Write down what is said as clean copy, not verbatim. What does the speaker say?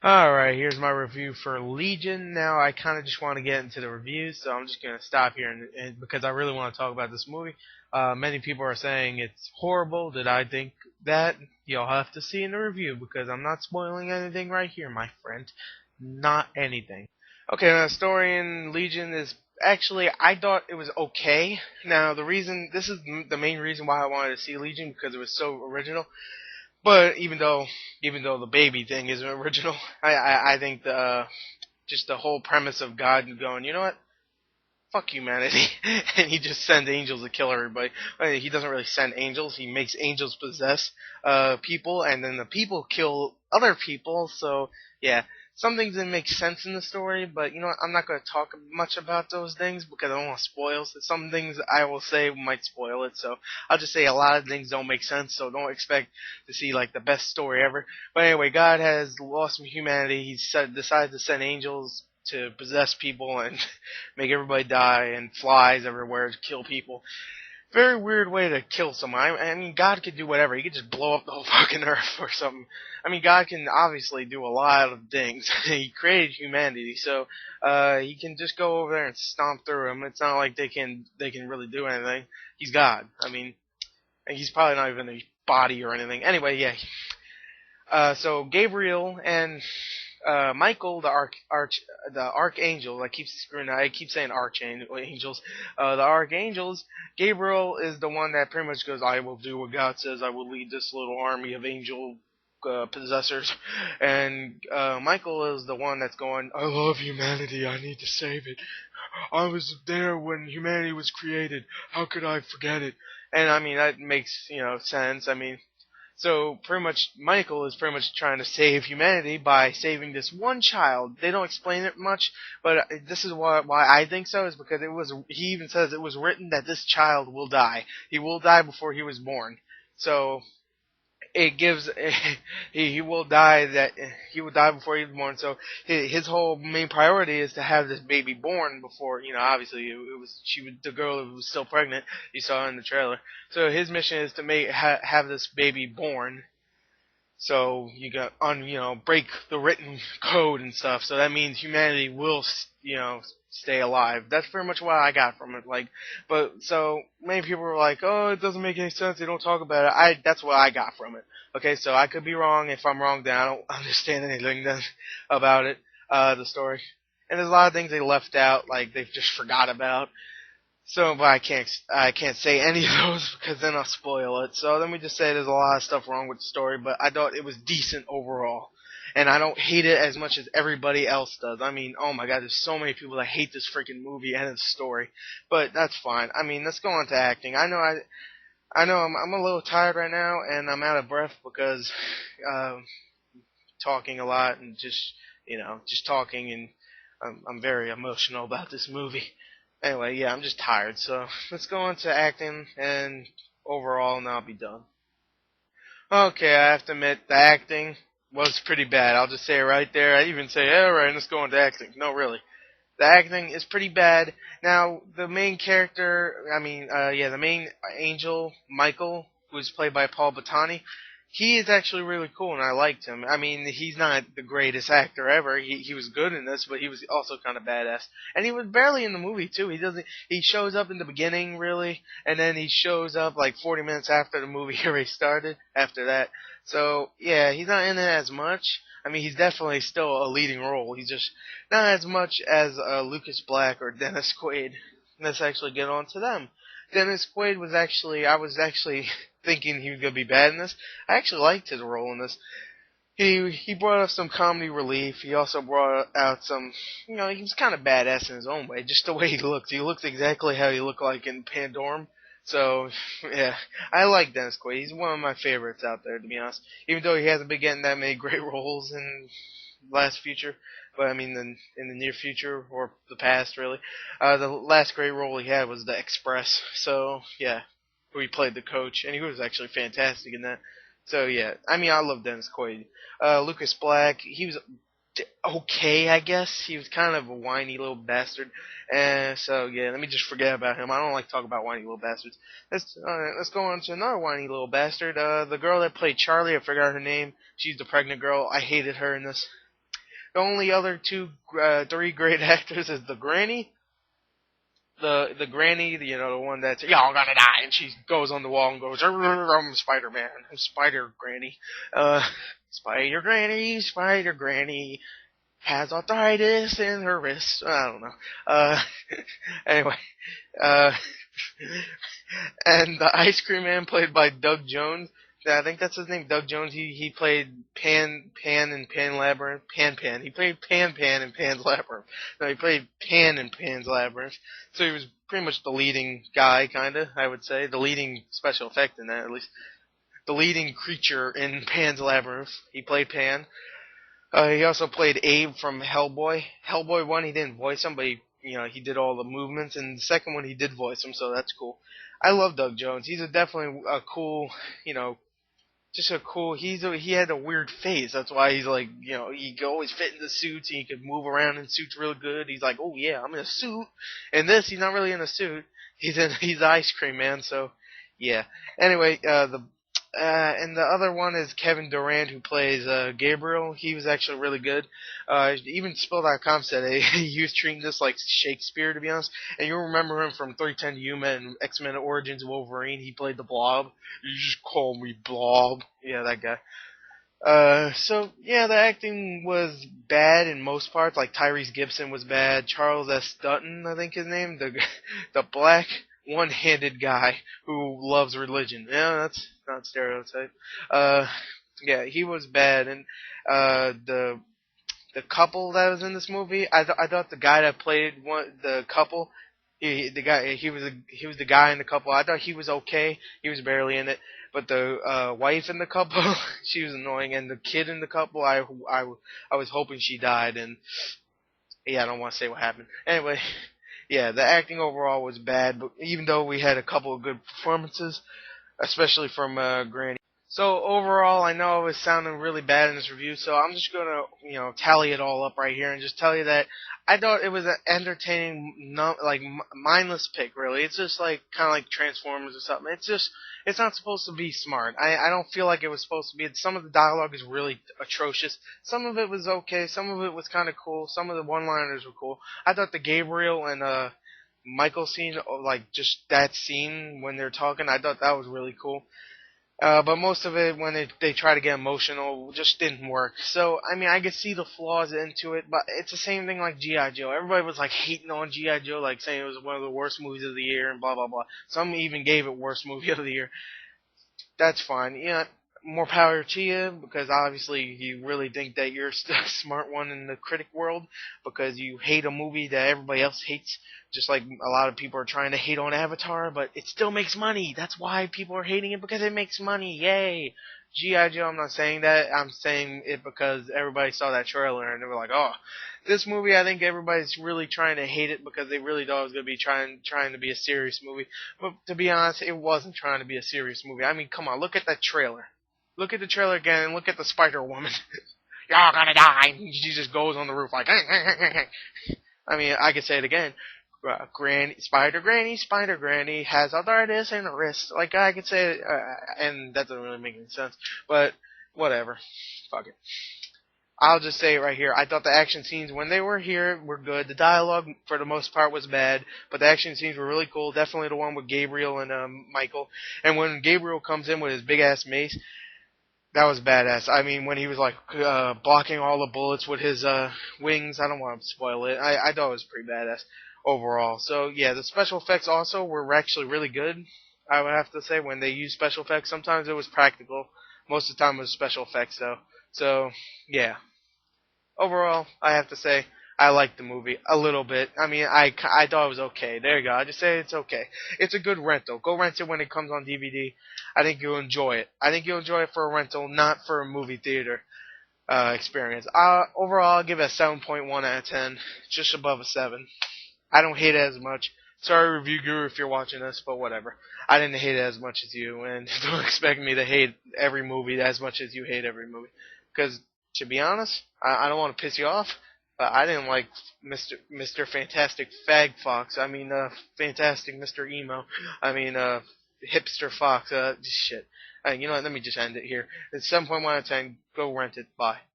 Alright, here's my review for Legion. Now, I kind of just want to get into the reviews, so I'm just going to stop here and because I really want to talk about this movie. Many people are saying it's horrible. Did I think that? You'll have to see in the review because I'm not spoiling anything right here, my friend. Not anything. Okay, the story in Legion is actually, I thought it was okay. Now, this is the main reason why I wanted to see Legion because it was so original. But even though the baby thing isn't original, I think just the whole premise of God going, you know what, fuck humanity, and he just sends angels to kill everybody. He doesn't really send angels; he makes angels possess people, and then the people kill other people. So yeah, some things didn't make sense in the story, but you know what? I'm not going to talk much about those things because I don't want to spoil. So some things I will say might spoil it, so I'll just say a lot of things don't make sense. So don't expect to see like the best story ever. But anyway, God has lost humanity. Decided to send angels to possess people and make everybody die, and flies everywhere to kill people. Very weird way to kill someone. I mean, God could do whatever. He could just blow up the whole fucking earth or something. I mean, God can obviously do a lot of things. He created humanity, so he can just go over there and stomp through them. It's not like they can really do anything. He's God. I mean, he's probably not even a body or anything. Anyway, yeah. So Gabriel and Michael, the archangel. I keep screwing. I keep saying archangels. The archangels. Gabriel is the one that pretty much goes, "I will do what God says. I will lead this little army of angel possessors." And Michael is the one that's going, "I love humanity. I need to save it. I was there when humanity was created. How could I forget it?" And I mean that makes sense. I mean, so pretty much Michael is pretty much trying to save humanity by saving this one child. They don't explain it much, but this is why I think so, is because he even says it was written that this child will die. He will die before he was born. So it gives he will die before he's born. So his whole main priority is to have this baby born before, obviously it was the girl who was still pregnant. You saw in the trailer. So his mission is to have this baby born. So you got break the written code and stuff. So that means humanity will stay alive. That's pretty much what I got from it. But so many people were like, "Oh, it doesn't make any sense. They don't talk about it." That's what I got from it. Okay, so I could be wrong. If I'm wrong, then I don't understand anything then about it, the story. And there's a lot of things they left out, like they've just forgot about. So, but I can't say any of those because then I'll spoil it. So let me just say there's a lot of stuff wrong with the story, but I thought it was decent overall. And I don't hate it as much as everybody else does. I mean, oh my god, there's so many people that hate this freaking movie and its story. But that's fine. I mean, let's go on to acting. I know I'm a little tired right now and I'm out of breath because uh, talking a lot and just talking, and I'm very emotional about this movie. Anyway, yeah, I'm just tired, so let's go on to acting and overall, and I'll be done. Okay, I have to admit, the acting was pretty bad. I'll just say it right there. I even say, alright, let's go on to acting. No, really. The acting is pretty bad. Now, the main character, the main angel, Michael, who is played by Paul Bettany, he is actually really cool, and I liked him. I mean, he's not the greatest actor ever. He was good in this, but he was also kind of badass. And he was barely in the movie too. He shows up in the beginning really, and then he shows up like 40 minutes after the movie already started. After that, so yeah, he's not in it as much. I mean, he's definitely still a leading role. He's just not as much as Lucas Black or Dennis Quaid. Let's actually get on to them. Dennis Quaid I was actually thinking he was going to be bad in this. I actually liked his role in this. He brought up some comedy relief. He also brought out some, he was kind of badass in his own way, just the way he looked. He looked exactly how he looked like in Pandorum. So, yeah, I like Dennis Quaid. He's one of my favorites out there, to be honest. Even though he hasn't been getting that many great roles in last future, but I mean in the near future or the past really. The last great role he had was The Express. So yeah, where he played the coach, and he was actually fantastic in that. So yeah, I mean I love Dennis Quaid. Lucas Black, he was okay, I guess. He was kind of a whiny little bastard. And so yeah, let me just forget about him. I don't like to talk about whiny little bastards. Let's go on to another whiny little bastard. The girl that played Charlie, I forgot her name. She's the pregnant girl. I hated her in this. The only other three great actors is the granny, the granny, the one that's y'all gonna die, and she goes on the wall and goes, I'm Spider-Man, I'm Spider Granny, uh, Spider Granny has arthritis in her wrist. I don't know. Uh, anyway, uh, and the Ice Cream Man played by Doug Jones. Yeah, I think that's his name, Doug Jones. He played Pan in Pan Labyrinth. Pan. He played Pan in Pan's Labyrinth. No, he played Pan in Pan's Labyrinth. So he was pretty much the leading guy, kinda, I would say. The leading special effect in that, at least. The leading creature in Pan's Labyrinth. He played Pan. He also played Abe from Hellboy. Hellboy 1, he didn't voice him, but he did all the movements. And the second one, he did voice him, so that's cool. I love Doug Jones. He's definitely a cool, just a cool. He had a weird face. That's why he's like, he could always fit in the suits and he could move around in suits real good. He's like, oh yeah, I'm in a suit. And this, he's not really in a suit. He's the Ice Cream Man. So yeah. Anyway, and the other one is Kevin Durant, who plays Gabriel. He was actually really good. Even Spill.com said he was treating this like Shakespeare, to be honest. And you'll remember him from 310 to Yuma and X-Men Origins Wolverine. He played the Blob. You just call me Blob. Yeah, that guy. So yeah, the acting was bad in most parts. Like Tyrese Gibson was bad. Charles S. Dutton, I think his name, the black one-handed guy who loves religion. Yeah, that's not stereotype. Yeah, he was bad, and the couple that was in this movie, I thought the guy that played the couple, he was the guy in the couple. I thought he was okay. He was barely in it. But the wife in the couple, she was annoying, and the kid in the couple, I was hoping she died, and yeah, I don't want to say what happened. Anyway, yeah, the acting overall was bad, but even though we had a couple of good performances, especially from Granny. So overall, I know I was sounding really bad in this review, so I'm just gonna, tally it all up right here and just tell you that I thought it was an entertaining, mindless pick. Really, it's just like kind of like Transformers or something. It's not supposed to be smart. I don't feel like it was supposed to be. Some of the dialogue is really atrocious. Some of it was okay. Some of it was kind of cool. Some of the one-liners were cool. I thought the Gabriel and Michael scene, like just that scene when they're talking, I thought that was really cool. But most of it, when they try to get emotional, just didn't work. So, I mean, I could see the flaws into it, but it's the same thing like G.I. Joe. Everybody was, like, hating on G.I. Joe, like, saying it was one of the worst movies of the year and blah, blah, blah. Some even gave it worst movie of the year. That's fine. Yeah, more power to you, because obviously you really think that you're the smart one in the critic world, because you hate a movie that everybody else hates, just like a lot of people are trying to hate on Avatar, but it still makes money. That's why people are hating it, because it makes money. Yay! G.I. Joe, I'm not saying that. I'm saying it because everybody saw that trailer and they were like, oh, this movie, I think everybody's really trying to hate it because they really thought it was going to be trying to be a serious movie. But to be honest, it wasn't trying to be a serious movie. I mean, come on, look at that trailer. Look at the trailer again and look at the Spider-Woman. You're gonna die. She just goes on the roof like, I mean, I could say it again. Spider Granny has arthritis in her wrist. Like, I could say it, and that doesn't really make any sense. But, whatever. Fuck it. I'll just say it right here. I thought the action scenes, when they were here, were good. The dialogue, for the most part, was bad. But the action scenes were really cool. Definitely the one with Gabriel and Michael. And when Gabriel comes in with his big-ass mace, that was badass. I mean, when he was, like, blocking all the bullets with his wings, I don't want to spoil it. I thought it was pretty badass overall. So, yeah, the special effects also were actually really good, I would have to say, when they used special effects. Sometimes it was practical. Most of the time it was special effects, though. So, yeah. Overall, I have to say, I liked the movie a little bit. I mean, I thought it was okay. There you go. I just say it's okay. It's a good rental. Go rent it when it comes on DVD. I think you'll enjoy it. I think you'll enjoy it for a rental, not for a movie theater experience. Overall, I'll give it a 7.1 out of 10. Just above a 7. I don't hate it as much. Sorry, Review Guru, if you're watching this, but whatever. I didn't hate it as much as you, and don't expect me to hate every movie as much as you hate every movie. Because, to be honest, I don't want to piss you off, but I didn't like Mr. Fantastic Fag Fox. I mean, Fantastic Mr. Emo. I mean, Hipster Fox. Shit. You know what, let me just end it here. It's 7.1 out of 10. Go rent it. Bye.